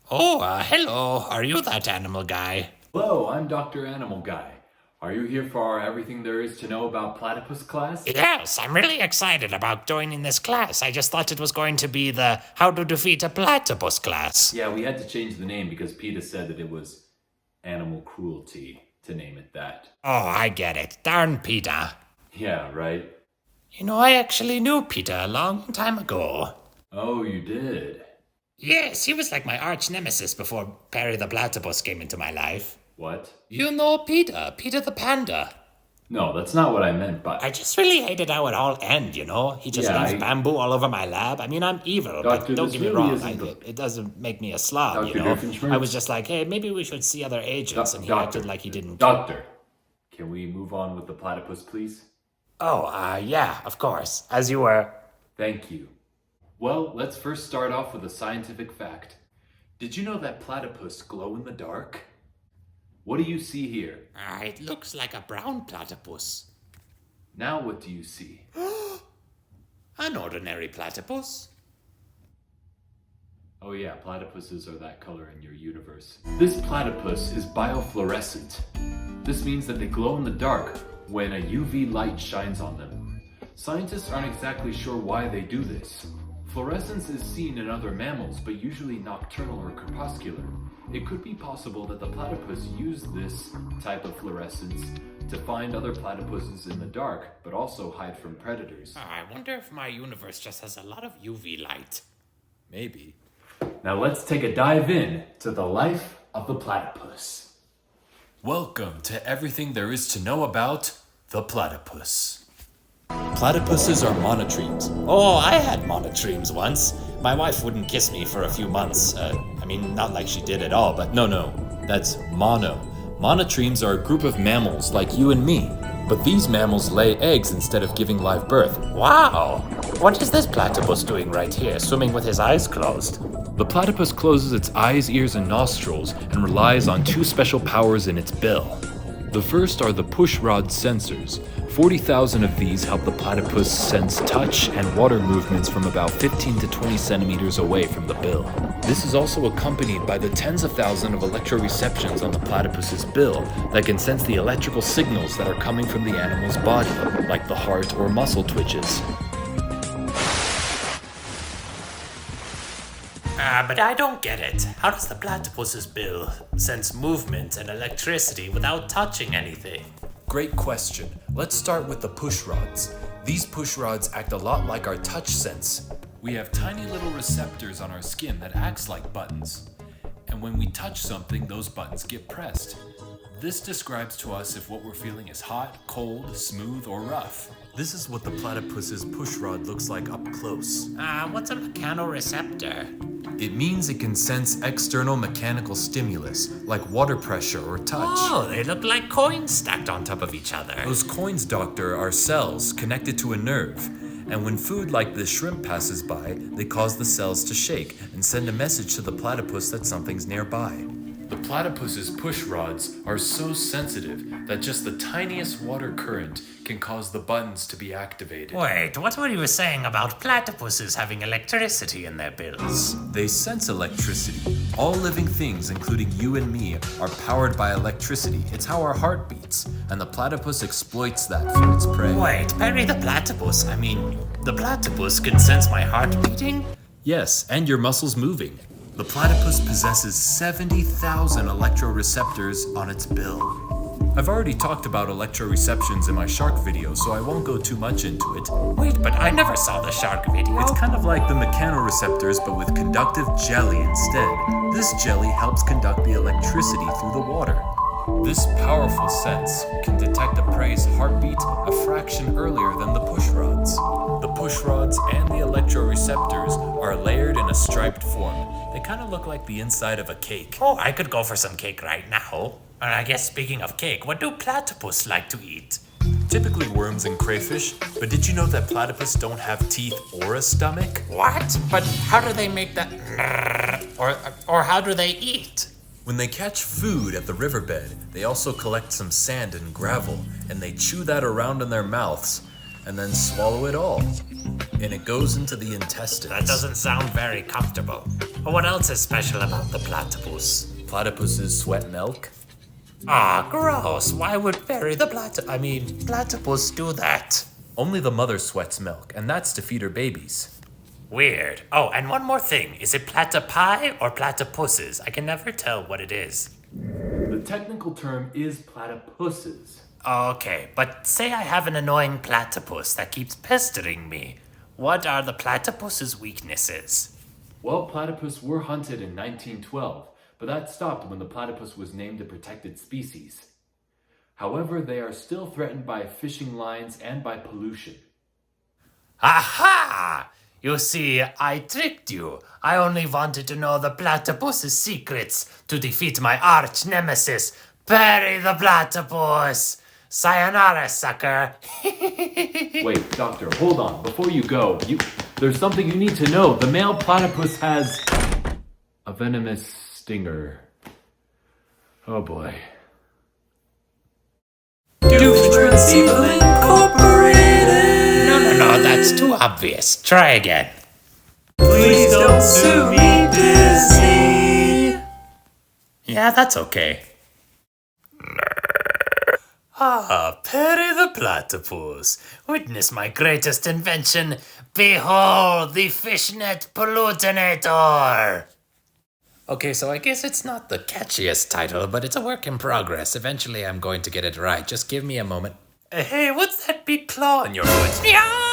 Hello. Are you that animal guy? Hello, I'm Dr. Animal Guy. Are you here for our Everything There Is to Know About Platypus class? Yes, I'm really excited about joining this class. I just thought it was going to be the How to Defeat a Platypus class. Yeah, we had to change the name because PETA said that it was animal cruelty to name it that. Oh, I get it. Darn PETA. Yeah, right? You know, I actually knew PETA a long time ago. Oh, you did? Yes, he was like my arch nemesis before Perry the Platypus came into my life. What? You know PETA the panda. No, that's not what I meant by... I just really hated how it all ended, you know? He just leaves bamboo all over my lab. I mean, I'm evil, but don't get me wrong. It doesn't make me a slob, you know? Doofenschmirtz? I was just like, hey, maybe we should see other agents, and he acted like he didn't. Doctor, can we move on with the platypus, please? Yeah, of course. As you were. Thank you. Well, let's first start off with a scientific fact. Did you know that platypus glow in the dark? What do you see here? It looks like a brown platypus. Now what do you see? An ordinary platypus. Oh yeah, platypuses are that color in your universe. This platypus is biofluorescent. This means that they glow in the dark when a UV light shines on them. Scientists aren't exactly sure why they do this. Fluorescence is seen in other mammals, but usually nocturnal or crepuscular. It could be possible that the platypus used this type of fluorescence to find other platypuses in the dark, but also hide from predators. I wonder if my universe just has a lot of UV light. Maybe. Now let's take a dive in to the life of the platypus. Welcome to everything there is to know about the platypus. Platypuses are monotremes. Oh, I had monotremes once. My wife wouldn't kiss me for a few months. Not like she did at all, but No, that's mono. Monotremes are a group of mammals like you and me, but these mammals lay eggs instead of giving live birth. Wow! What is this platypus doing right here, swimming with his eyes closed? The platypus closes its eyes, ears, and nostrils and relies on two special powers in its bill. The first are the pushrod sensors. 40,000 of these help the platypus sense touch and water movements from about 15 to 20 centimeters away from the bill. This is also accompanied by the tens of thousands of electroreceptions on the platypus's bill that can sense the electrical signals that are coming from the animal's body, like the heart or muscle twitches. But I don't get it. How does the platypus's bill sense movement and electricity without touching anything? Great question. Let's start with the pushrods. These pushrods act a lot like our touch sense. We have tiny little receptors on our skin that acts like buttons. And when we touch something, those buttons get pressed. This describes to us if what we're feeling is hot, cold, smooth, or rough. This is what the platypus's pushrod looks like up close. What's a mechanoreceptor? It means it can sense external mechanical stimulus, like water pressure or touch. Oh, they look like coins stacked on top of each other. Those coins, doctor, are cells connected to a nerve. And when food like this shrimp passes by, they cause the cells to shake and send a message to the platypus that something's nearby. The platypus's pushrods are so sensitive that just the tiniest water current can cause the buttons to be activated. Wait, what were you saying about platypuses having electricity in their bills? They sense electricity. All living things, including you and me, are powered by electricity. It's how our heart beats, and the platypus exploits that for its prey. Wait, Perry the Platypus? The platypus can sense my heart beating? Yes, and your muscles moving. The platypus possesses 70,000 electroreceptors on its bill. I've already talked about electroreceptions in my shark video, so I won't go too much into it. Wait, but I never saw the shark video. It's kind of like the mechanoreceptors, but with conductive jelly instead. This jelly helps conduct the electricity through the water. This powerful sense can detect a prey's heartbeat a fraction earlier than the pushrods. The pushrods and the electroreceptors are layered in a striped form. They kind of look like the inside of a cake. Oh, I could go for some cake right now. And I guess speaking of cake, what do platypus like to eat? Typically worms and crayfish, but did you know that platypus don't have teeth or a stomach? What? But how do they make that? Or how do they eat? When they catch food at the riverbed, they also collect some sand and gravel, and they chew that around in their mouths. and then swallow it all. And it goes into the intestines. That doesn't sound very comfortable. But what else is special about the platypus? Platypuses sweat milk. Ah, gross. Why would Perry the platypus do that? Only the mother sweats milk, and that's to feed her babies. Weird. Oh, and one more thing. Is it platypi or platypuses? I can never tell what it is. The technical term is platypuses. Okay, but say I have an annoying platypus that keeps pestering me. What are the platypus's weaknesses? Well, platypus were hunted in 1912, but that stopped when the platypus was named a protected species. However, they are still threatened by fishing lines and by pollution. Aha! You see, I tricked you. I only wanted to know the platypus's secrets to defeat my arch nemesis, Perry the Platypus. Sayonara, sucker. Wait, doctor, hold on. Before you go, there's something you need to know. The male platypus has a venomous stinger. Oh boy. Doofenschmirtz Evil Incorporated. No, that's too obvious. Try again. Please don't sue me, Disney. Yeah, that's okay. Ah, Perry the Platypus. Witness my greatest invention. Behold the fishnet pollutinator. Okay, so I guess it's not the catchiest title, but it's a work in progress. Eventually I'm going to get it right. Just give me a moment. Hey, what's that big claw on your foot? Yeah!